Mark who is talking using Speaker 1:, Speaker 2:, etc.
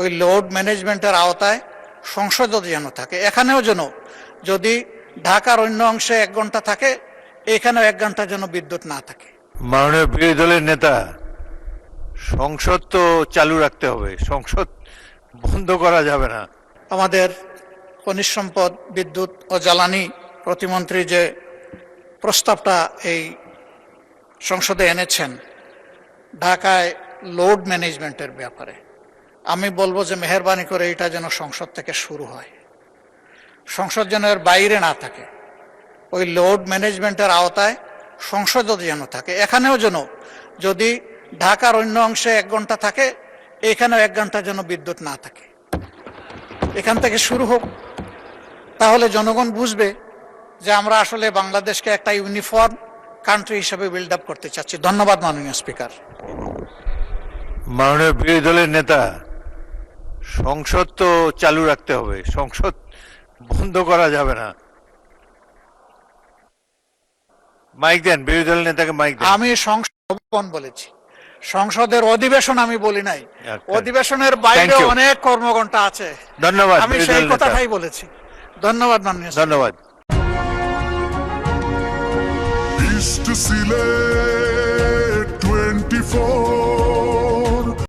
Speaker 1: ওই লোড ম্যানেজমেন্টের আওতায় সংসদও যেন থাকে, এখানেও যেন যদি ঢাকার অন্য অংশে 1 ঘন্টা থাকে, এখানেও 1 ঘন্টা যেন বিদ্যুৎ না থাকে।
Speaker 2: মাননীয় বিরোধী দলের নেতা, সংসদ তো চালু রাখতে হবে, সংসদ বন্ধ করা যাবে না।
Speaker 1: আমাদের খনিজ সম্পদ, বিদ্যুৎ ও জ্বালানি প্রতিমন্ত্রী যে প্রস্তাবটা এই সংসদে এনেছেন ঢাকায় লোড ম্যানেজমেন্টের ব্যাপারে, আমি বলবো যে মেহেরবানি করে এটা যেন সংসদ থেকে শুরু হয়, সংসদ যেন এর বাইরে না থাকে। ওই লোড ম্যানেজমেন্টের আওতায় সংসদও যেন থাকে, এখানেও যেন যদি ঢাকার অন্য অংশে 1 ঘন্টা থাকে, এখানেও 1 ঘন্টা যেন বিদ্যুৎ না থাকে। এখান থেকে শুরু হোক, তাহলে জনগণ বুঝবে যে আমরা আসলে বাংলাদেশকে একটা ইউনিফর্ম কান্ট্রি হিসেবে বিল্ড আপ করতে চাচ্ছি। ধন্যবাদ মাননীয় স্পিকার।
Speaker 2: মাননীয় বিরোধী দলের নেতা, সংসদ তো চালু রাখতে হবে, সংসদ বন্ধ করা যাবে না। মাইক দেন, বিরোধী দলের নেতাকে মাইক দেন।
Speaker 1: আমি সংসদ বলেছি, সংসদের অধিবেশন আমি বলি নাই।
Speaker 2: আচ্ছা।
Speaker 1: অধিবেশনের বাইরে
Speaker 2: Thank you.
Speaker 1: অনেক কর্মঘণ্টা আছে,
Speaker 2: ধন্যবাদ,
Speaker 1: আমি
Speaker 2: বিরোধী
Speaker 1: সেই
Speaker 2: দলের নেতা।
Speaker 1: কথাটাই বলেছি। ধন্যবাদ মাননীয় স্পিকার।
Speaker 2: ধন্যবাদ।
Speaker 3: East to Sile.